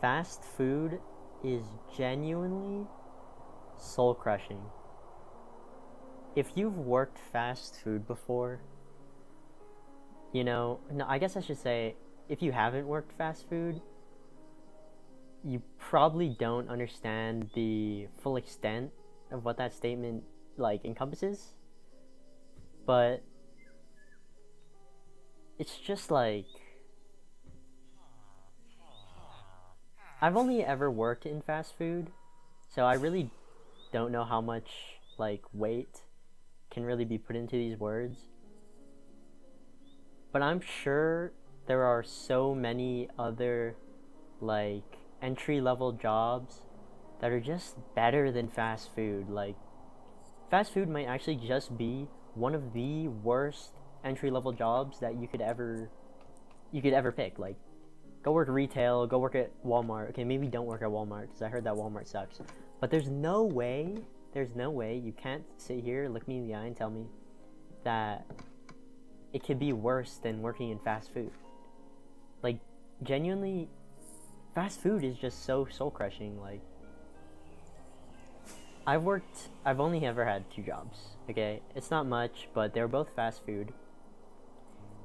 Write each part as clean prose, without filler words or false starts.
Fast food is genuinely soul crushing. If you've worked fast food before, no, I guess I should say, if you haven't worked fast food, you probably don't understand the full extent of what that statement encompasses. But it's just I've only ever worked in fast food, so I really don't know how much weight can really be put into these words. But I'm sure there are so many other entry level jobs that are just better than fast food. Fast food might actually just be one of the worst entry level jobs that you could ever pick. Go work retail, go work at Walmart. Okay, maybe don't work at Walmart because I heard that Walmart sucks. But there's no way you can't sit here, look me in the eye, and tell me that it could be worse than working in fast food. Genuinely, fast food is just so soul crushing. I've only ever had 2 jobs, okay? It's not much, but they were both fast food.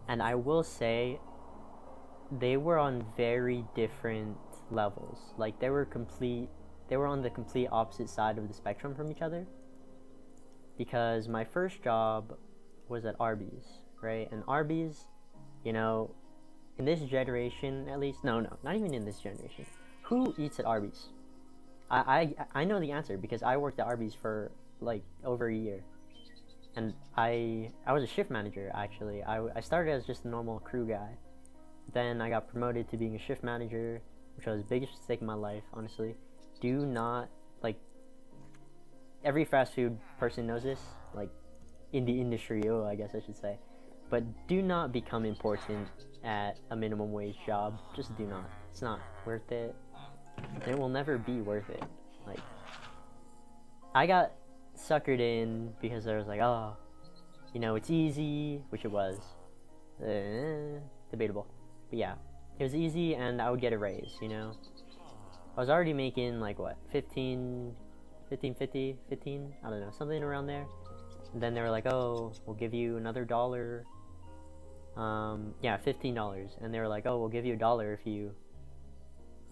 And I will say, they were on very different levels. They were on the complete opposite side of the spectrum from each other. Because my first job was at Arby's, right? And Arby's, in this generation at least, no, not even in this generation, who eats at Arby's? I know the answer because I worked at Arby's for over a year. And I was a shift manager, actually. I started as just a normal crew guy. Then I got promoted to being a shift manager, which was the biggest mistake in my life, honestly. Do not, every fast food person knows this, in the industry, I guess I should say. But do not become important at a minimum wage job. Just do not. It's not worth it. And it will never be worth it. I got suckered in because I was it's easy, which it was. Debatable. But yeah, it was easy and I would get a raise, I was already making 15, I don't know, something around there. And then they were oh, we'll give you another $1. $15. And they were oh, we'll give you $1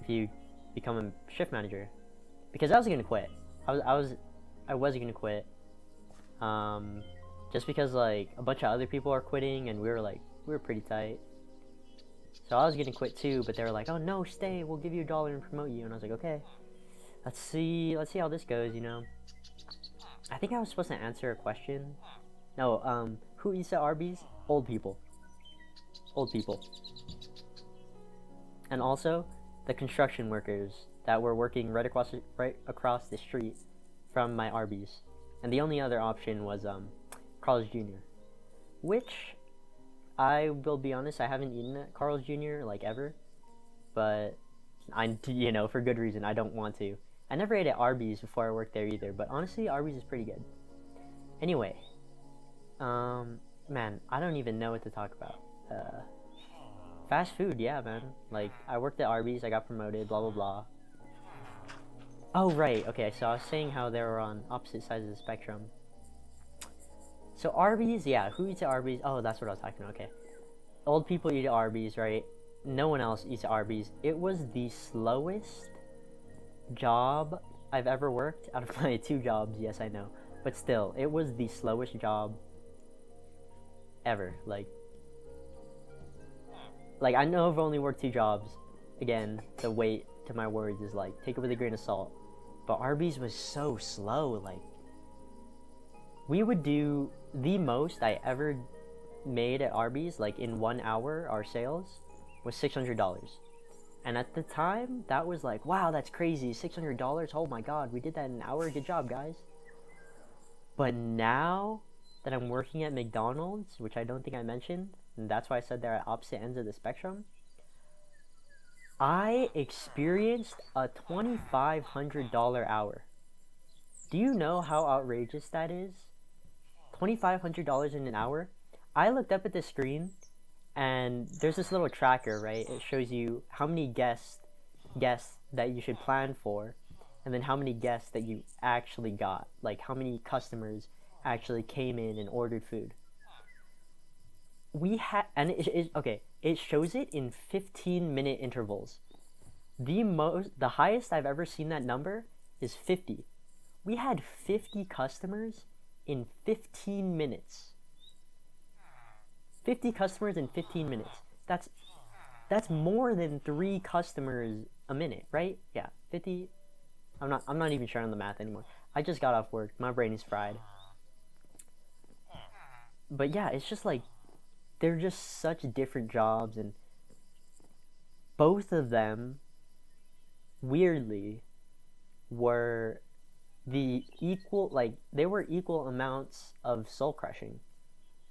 if you become a shift manager. Because I was gonna quit. I was gonna quit. Just because a bunch of other people are quitting and we were pretty tight. So I was gonna quit too, but they were oh no, stay, we'll give you $1 and promote you. And I was okay, let's see how this goes, I think I was supposed to answer a question. No, who eats at Arby's? Old people. And also the construction workers that were working right across the street from my Arby's. And the only other option was Carl's Jr., which I will be honest, I haven't eaten at Carl's Jr. ever, but for good reason. I don't want to. I never ate at Arby's before I worked there either, but honestly, Arby's is pretty good. Anyway, man, I don't even know what to talk about. Fast food, yeah, man. I worked at Arby's, I got promoted, blah blah blah. Oh right, okay. So I was saying how they were on opposite sides of the spectrum. So Arby's, yeah, who eats at Arby's? Oh, that's what I was talking about, okay. Old people eat at Arby's, right? No one else eats at Arby's. It was the slowest job I've ever worked out of my 2 jobs, yes, I know. But still, it was the slowest job ever. I know I've only worked 2 jobs. Again, the weight to my words is take it with a grain of salt. But Arby's was so slow, we would do the most I ever made at Arby's, in 1 hour, our sales, was $600. And at the time, that was wow, that's crazy, $600, oh my god, we did that in an hour, good job, guys. But now that I'm working at McDonald's, which I don't think I mentioned, and that's why I said they're at opposite ends of the spectrum, I experienced a $2,500 hour. Do you know how outrageous that is? $2,500 in an hour? I looked up at the screen, and there's this little tracker, right? It shows you how many guests guests that you should plan for, and then how many guests that you actually got. Like how many customers actually came in and ordered food. We had, and okay. It shows it in 15-minute intervals. The highest I've ever seen that number is 50. We had 50 customers in 15 minutes. 50 customers in 15 minutes. That's more than 3 customers a minute, right? Yeah, 50. I'm not even sure on the math anymore. I just got off work. My brain is fried. But yeah, it's just like they're just such different jobs, and both of them weirdly were the equal, like they were equal amounts of soul crushing.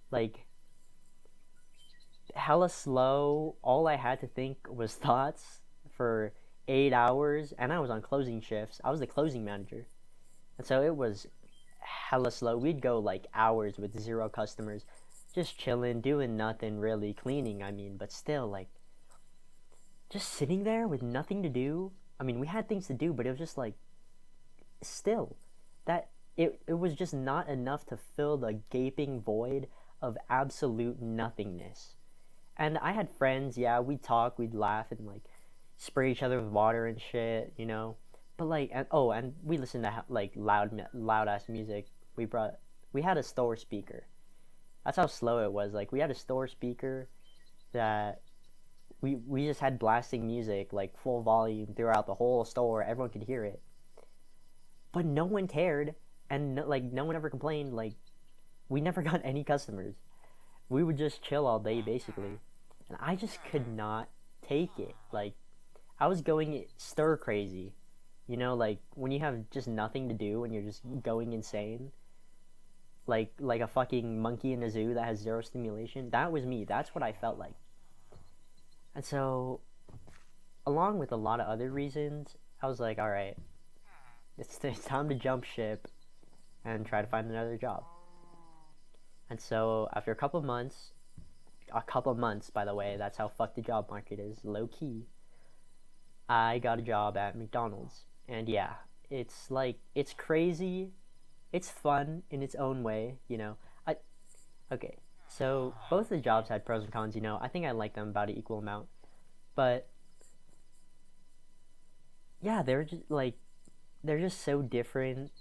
Like hella slow. All I had to think was thoughts for 8 hours, and I was on closing shifts. I was the closing manager, and so it was hella slow. We'd go like hours with 0 customers, just chilling, doing nothing really, cleaning. I mean, but still, like, just sitting there with nothing to do. I mean, we had things to do, but it was just like, still, that it was just not enough to fill the gaping void of absolute nothingness. And I had friends, yeah, we'd talk, we'd laugh, and like spray each other with water and shit, you know. But like, and we listened to like loud ass music. We had a store speaker. That's how slow it was. Like we had a store speaker that we just had blasting music like full volume throughout the whole store. Everyone could hear it, but no one cared, and like no one ever complained. Like we never got any customers. We would just chill all day basically, and I just could not take it. Like I was going stir crazy, you know, like when you have just nothing to do and you're just going insane, like a fucking monkey in a zoo that has 0 stimulation. That was me. That's what I felt like. And so, along with a lot of other reasons, I was like, all right, it's time to jump ship and try to find another job. And so after a couple of months, by the way, that's how fucked the job market is, low key, I got a job at McDonald's. And yeah, it's like, it's crazy. It's fun in its own way, you know. Okay, so both the jobs had pros and cons, you know. I think I liked them about an equal amount. But yeah, they're just so different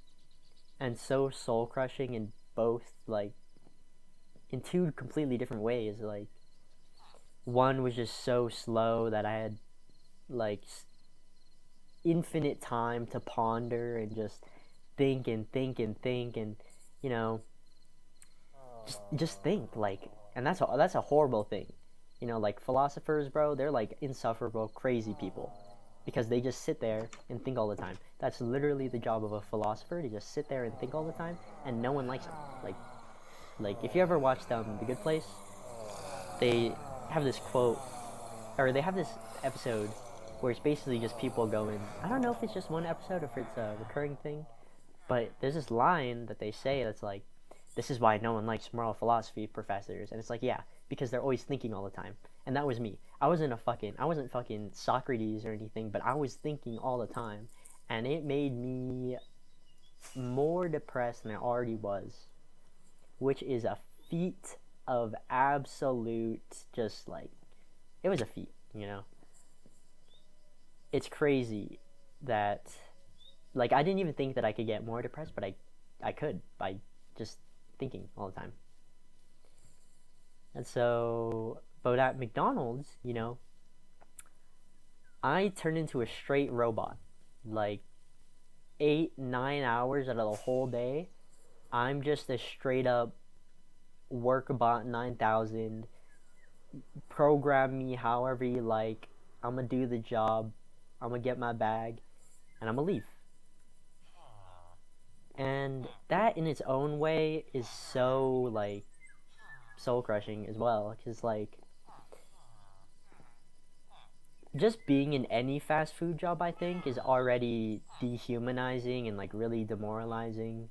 and so soul crushing in both, like, in 2 completely different ways. Like one was just so slow that I had like infinite time to ponder and just think and think and think, and you know, just think, like, and that's a horrible thing, you know. Like philosophers, bro, they're like insufferable crazy people because they just sit there and think all the time. That's literally the job of a philosopher, to just sit there and think all the time, and no one likes them. Like if you ever watched The Good Place, they have this quote, or they have this episode where it's basically just people going, I don't know if it's just one episode or if it's a recurring thing, but there's this line that they say that's like, this is why no one likes moral philosophy professors. And it's like, yeah, because they're always thinking all the time. And that was me. I wasn't fucking Socrates or anything, but I was thinking all the time. And it made me more depressed than I already was, which is a feat of absolute, just like, it was a feat, you know. It's crazy that, like, I didn't even think that I could get more depressed, but I could by just thinking all the time. And so, but at McDonald's, you know, I turned into a straight robot. Like 8-9 hours out of the whole day, I'm just a straight up workbot 9000. Program me however you like. I'm gonna do the job. I'm gonna get my bag, and I'm gonna leave. And that in its own way is so, like, soul crushing as well, because like just being in any fast food job, I think, is already dehumanizing and like really demoralizing.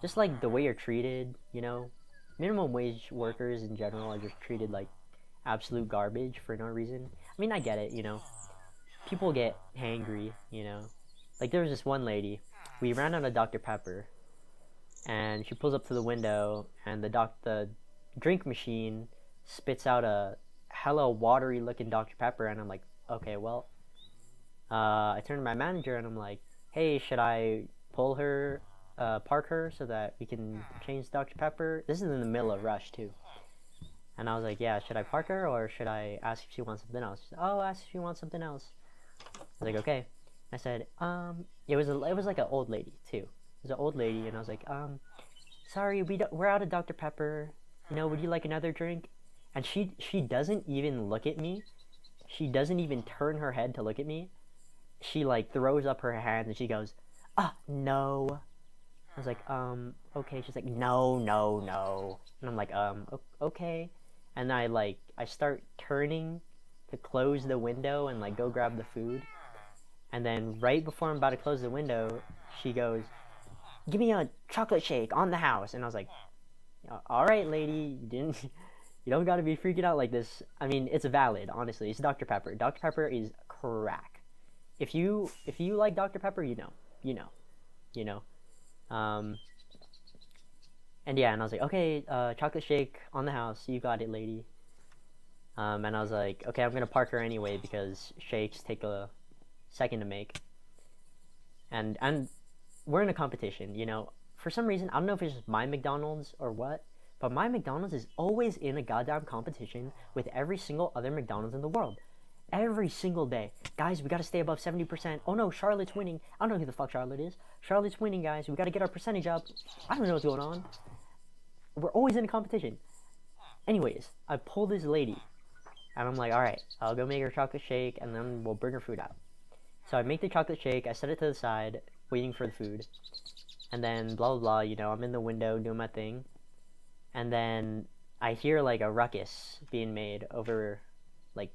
Just like the way you're treated, you know. Minimum wage workers in general are just treated like absolute garbage for no reason. I mean, I get it, you know. people get hangry, you know. Like there was this one lady, we ran out of Dr. Pepper, and she pulls up to the window, and the drink machine spits out a hella watery looking Dr. Pepper, and I'm like, okay, well, I turned to my manager and I'm like, hey, should I pull her, park her so that we can change Dr. Pepper? This is in the middle of rush too. And I was like, yeah, should I park her or should I ask if she wants something else? She said, oh, ask if she wants something else. I was like, okay. I said, it was like an old lady too. It was an old lady, and I was like, sorry, we're out of Dr. Pepper. You know, would you like another drink? And she doesn't even look at me. She doesn't even turn her head to look at me. She like throws up her hands and she goes, no. I was like, okay. She's like, no. And I'm like, okay. And I start turning to close the window and like go grab the food. And then right before I'm about to close the window, she goes, give me a chocolate shake on the house. And I was like, all right, lady, you don't got to be freaking out like this. I mean, it's valid, honestly. It's Dr. Pepper. Dr. Pepper is crack. If you like Dr. Pepper, you know. And yeah, and I was like, okay, chocolate shake on the house. You got it, lady. And I was like, okay, I'm gonna park her anyway because shakes take a second to make. And we're in a competition, you know. For some reason, I don't know if it's just my McDonald's or what, but my McDonald's is always in a goddamn competition with every single other McDonald's in the world. Every single day. Guys, we gotta stay above 70%. Oh no, Charlotte's winning. I don't know who the fuck Charlotte is. Charlotte's winning, guys. We gotta get our percentage up. I don't know what's going on. We're always in a competition. Anyways, I pull this lady, and I'm like, alright, I'll go make her chocolate shake, and then we'll bring her food out. So I make the chocolate shake, I set it to the side, waiting for the food. And then, blah, blah, blah, you know, I'm in the window doing my thing. And then I hear, like, a ruckus being made over, like,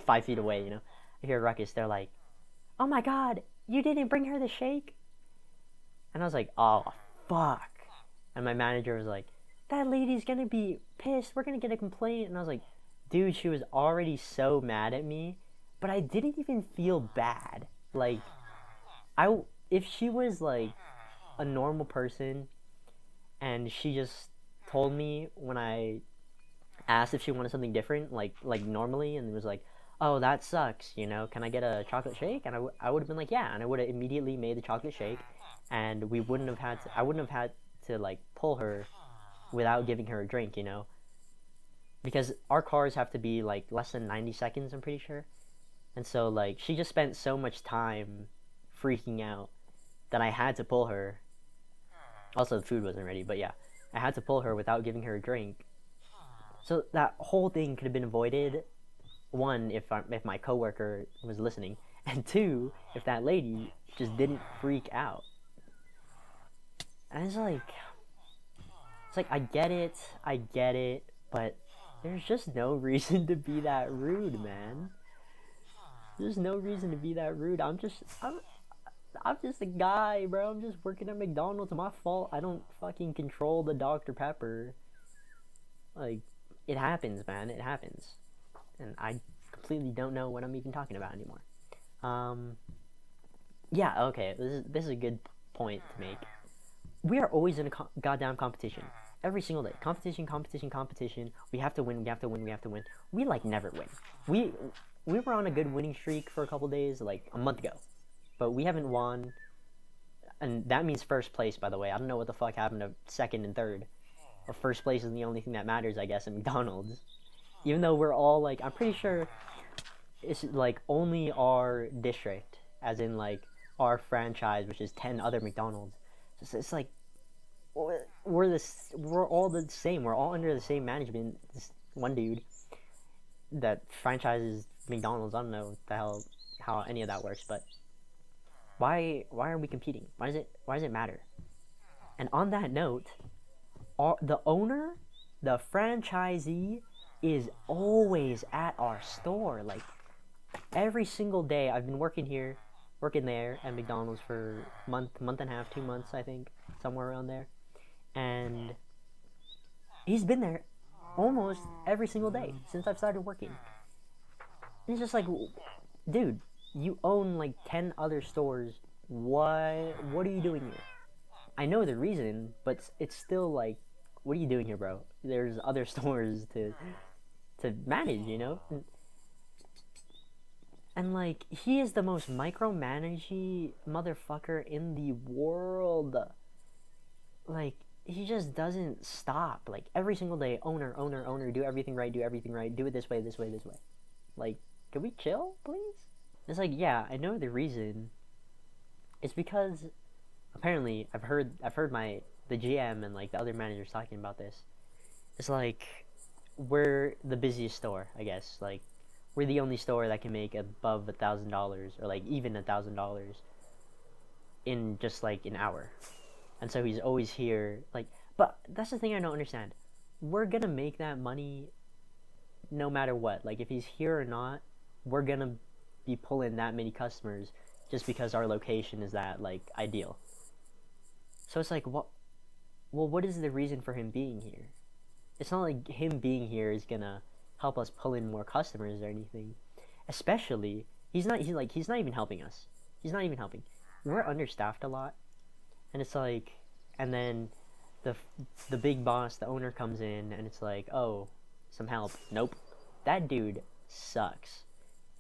5 feet away, you know. I hear a ruckus. They're like, oh my god, you didn't bring her the shake? And I was like, oh, fuck. And my manager was like, that lady's gonna be pissed. We're gonna get a complaint. And I was like, dude, she was already so mad at me. But I didn't even feel bad. Like, if she was, like, a normal person and she just told me when I asked if she wanted something different, like normally, and was like, oh, that sucks, you know, can I get a chocolate shake? And I would have been like, yeah, and I would have immediately made the chocolate shake, and I wouldn't have had to like pull her without giving her a drink, you know, because our cars have to be like less than 90 seconds, I'm pretty sure. And so like she just spent so much time freaking out that I had to pull her. Also, the food wasn't ready, but yeah, I had to pull her without giving her a drink. So that whole thing could have been avoided. One, if my coworker was listening, and two, if that lady just didn't freak out. And it's like I get it, but there's just no reason to be that rude, man. There's no reason to be that rude. I'm just a guy, bro. I'm just working at McDonald's. It's my fault. I don't fucking control the Dr. Pepper. Like, it happens, man. It happens. And I completely don't know what I'm even talking about anymore. Yeah, okay. This is a good point to make. We are always in a goddamn competition. Every single day. Competition. We have to win. We, like, never win. We were on a good winning streak for a couple days, like, a month ago. But we haven't won. And that means first place, by the way. I don't know what the fuck happened to second and third. Or first place is the only thing that matters, I guess, in McDonald's. Even though we're all, like, I'm pretty sure it's, like, only our district, as in, like, our franchise, which is 10 other McDonald's. So it's like, we're all the same. We're all under the same management. This one dude that franchises McDonald's, I don't know how any of that works, but why are we competing? Why does it matter? And on that note, the owner, the franchisee, is always at our store. Like, every single day. I've been working there at McDonald's for a month and a half, 2 months, I think, somewhere around there. And he's been there almost every single day since I've started working. And it's just like, dude, You own like 10 other stores. What are you doing here? I know the reason, but it's still like, what are you doing here, bro? There's other stores to manage, you know? And like, he is the most micromanagey motherfucker in the world. Like, he just doesn't stop. Like, every single day, owner, do everything right, do it this way, this way, this way. Like, can we chill, please? It's like, yeah, I know the reason. It's because apparently I've heard the GM and like the other managers talking about this. It's like, we're the busiest store, I guess. Like, we're the only store that can make above $1,000 or like even $1,000 in just like an hour. And so he's always here. Like, but that's the thing I don't understand. We're gonna make that money no matter what. Like, if he's here or not, we're gonna be pulling that many customers just because our location is that like ideal. So it's like, what? Well, what is the reason for him being here? It's not like him being here is gonna help us pull in more customers or anything. Especially, he's not even helping us. He's not even helping. We're understaffed a lot, and it's like, and then the big boss, the owner, comes in and it's like, oh, some help. Nope, that dude sucks.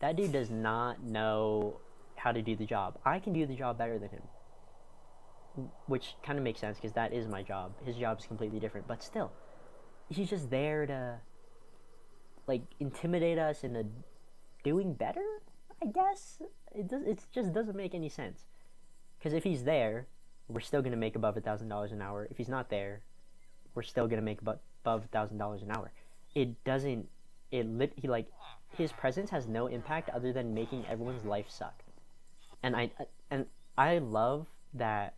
That dude does not know how to do the job. I can do the job better than him, which kind of makes sense because that is my job. His job is completely different, but still, he's just there to like intimidate us into doing better, I guess. It just doesn't make any sense, because if he's there, we're still gonna make above $1,000 an hour. If he's not there, we're still gonna make above $1,000 an hour. It doesn't. He like, his presence has no impact other than making everyone's life suck. And I love that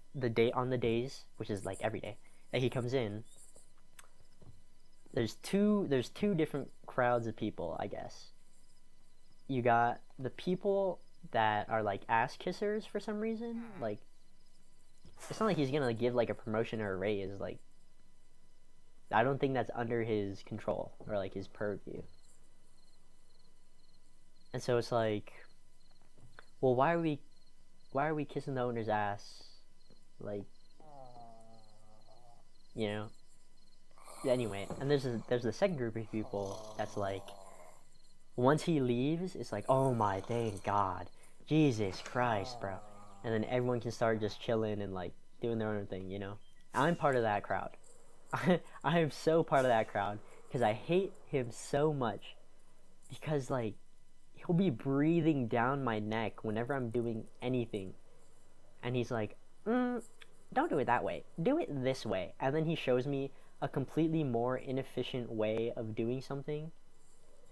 on the days, which is like every day that he comes in, there's two different crowds of people, I guess. You got the people that are like ass kissers for some reason. Like, it's not like he's gonna give like a promotion or a raise. Like, I don't think that's under his control or like his purview. And so it's like, well, why are we kissing the owner's ass? Like, you know. Anyway, and there's the second group of people that's like, once he leaves, it's like, oh my, thank God, Jesus Christ, bro. And then everyone can start just chilling and like doing their own thing, you know. I'm part of that crowd. I am so part of that crowd because I hate him so much, because like, he'll be breathing down my neck whenever I'm doing anything, and he's like, don't do it that way, do it this way. And then he shows me a completely more inefficient way of doing something,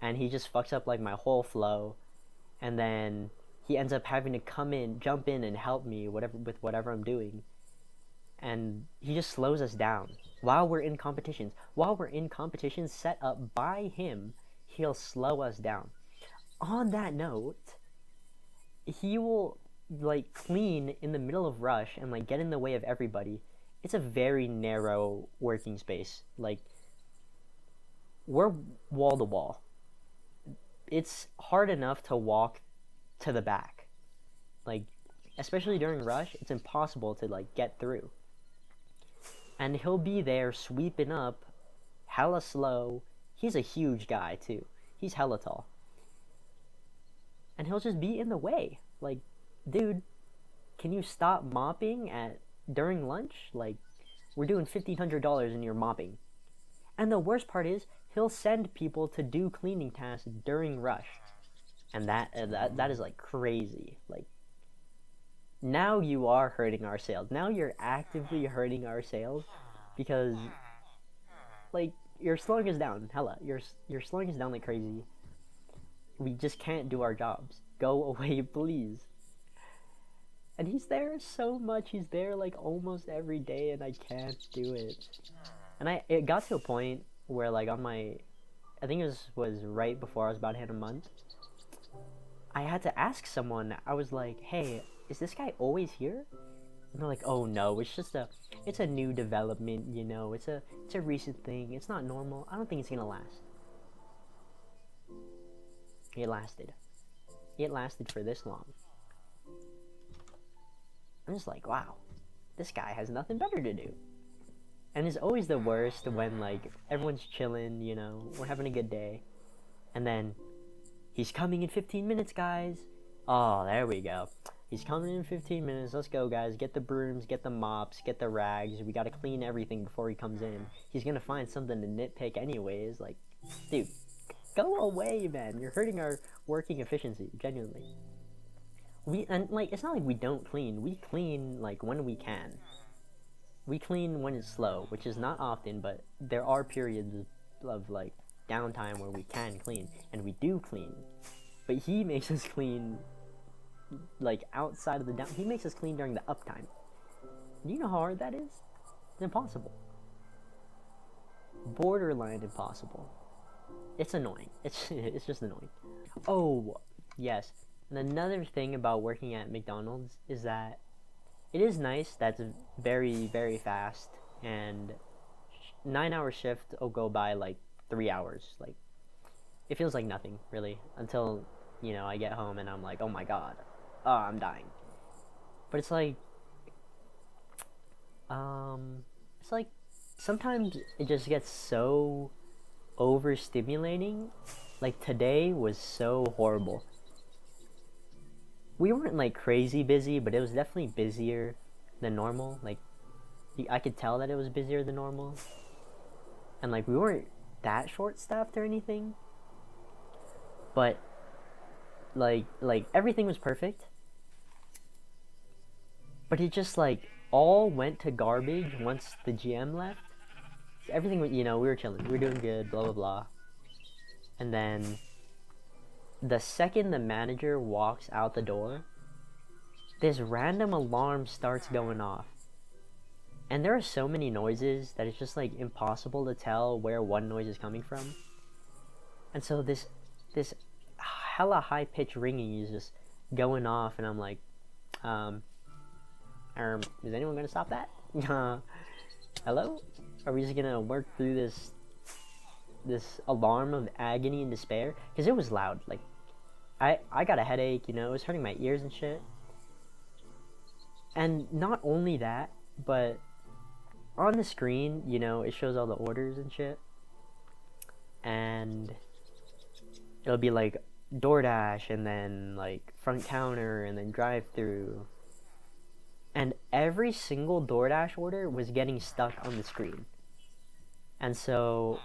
and he just fucks up like my whole flow, and then he ends up having to jump in and help me with whatever I'm doing, and he just slows us down while we're in competitions set up by him. He'll slow us down. On that note, he will like clean in the middle of rush and like get in the way of everybody. It's a very narrow working space. Like, we're wall to wall. It's hard enough to walk to the back. Like, especially during rush, it's impossible to like get through. And he'll be there sweeping up hella slow. He's a huge guy too. He's hella tall. And he'll just be in the way. Like, dude, can you stop mopping during lunch? Like, we're doing $1,500 and you're mopping. And the worst part is, he'll send people to do cleaning tasks during rush. And that is like crazy. Like, now you are hurting our sales. Now you're actively hurting our sales, because like, you're slowing us down. Hella, you're slowing us down like crazy. We just can't do our jobs. Go away, please. And he's there so much. He's there like almost every day, and I can't do it. And it got to a point where like I think it was right before I was about to hit a month, I had to ask someone. I was like, hey, is this guy always here? And they're like, oh no, it's a new development, you know, it's a recent thing, it's not normal, I don't think it's gonna last. It lasted. it lasted for this long. I'm just like, wow, this guy has nothing better to do. And it's always the worst when, like, everyone's chilling, you know, we're having a good day. And then, he's coming in 15 minutes, guys. Oh, there we go. He's coming in 15 minutes. Let's go, guys. Get the brooms, get the mops, get the rags. We gotta clean everything before he comes in. He's gonna find something to nitpick anyways. Like, dude, go away, man. You're hurting our working efficiency, genuinely. It's not like we don't clean. We clean, like, when we can. We clean when it's slow, which is not often, but there are periods of like, downtime where we can clean, and we do clean. But he makes us clean, like, outside of the down. He makes us clean during the uptime. Do you know how hard that is? It's impossible. Borderline impossible. It's annoying. It's just annoying. Oh, yes. And another thing about working at McDonald's is that it is nice that it's very, very fast, and 9-hour shift will go by like 3 hours. Like, it feels like nothing, really, until, you know, I get home and I'm like, oh my god, I'm dying. But it's like, sometimes it just gets so overstimulating. Like, today was so horrible. We weren't, like, crazy busy, but it was definitely busier than normal. Like, I could tell that it was busier than normal. And, like, we weren't that short-staffed or anything. But, like, everything was perfect. But it just, like, all went to garbage once the GM left. Everything was, you know, we were chilling. We were doing good, blah, blah, blah. And then the second the manager walks out the door, this random alarm starts going off. And there are so many noises that it's just, like, impossible to tell where one noise is coming from. And so this hella high-pitched ringing is just going off, and I'm like, is anyone gonna stop that? Hello? Are we just gonna work through this alarm of agony and despair? Because it was loud. Like, I got a headache, you know, it was hurting my ears and shit. And not only that, but on the screen, you know, it shows all the orders and shit. And it'll be like DoorDash, and then like front counter, and then drive-through. And every single DoorDash order was getting stuck on the screen. And so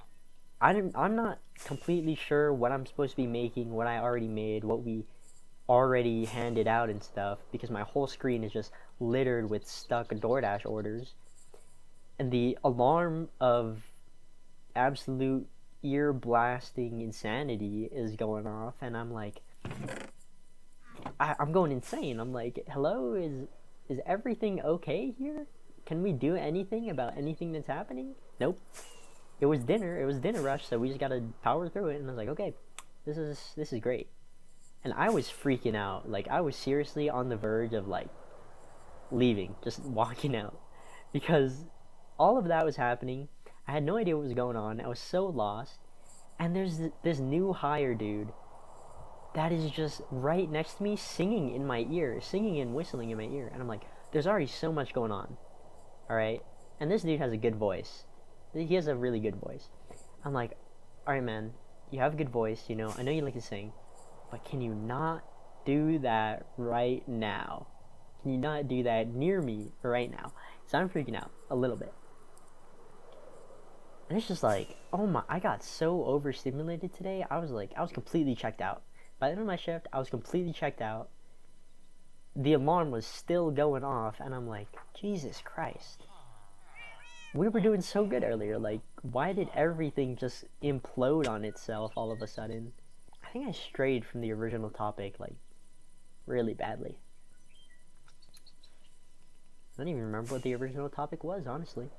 I'm not completely sure what I'm supposed to be making, what I already made, what we already handed out and stuff, because my whole screen is just littered with stuck DoorDash orders. And the alarm of absolute ear-blasting insanity is going off, and I'm like, I'm going insane. I'm like, hello, is everything okay here? Can we do anything about anything that's happening? Nope. It was dinner rush, so we just gotta power through it. And I was like, okay, this is great. And I was freaking out. Like, I was seriously on the verge of, like, leaving, just walking out, because all of that was happening. I had no idea what was going on. I was so lost. And there's this new hire dude that is just right next to me, singing in my ear, singing and whistling in my ear. And I'm like, there's already so much going on. Alright? And this dude has a good voice. He has a really good voice. I'm like, alright, man, you have a good voice, you know, I know you like to sing, but can you not do that right now? Can you not do that near me right now? So I'm freaking out a little bit. And it's just like, oh my, I got so overstimulated today. I was completely checked out. By the end of my shift, I was completely checked out. The alarm was still going off, and I'm like, Jesus Christ. We were doing so good earlier. Like, why did everything just implode on itself all of a sudden? I think I strayed from the original topic, like, really badly. I don't even remember what the original topic was, honestly.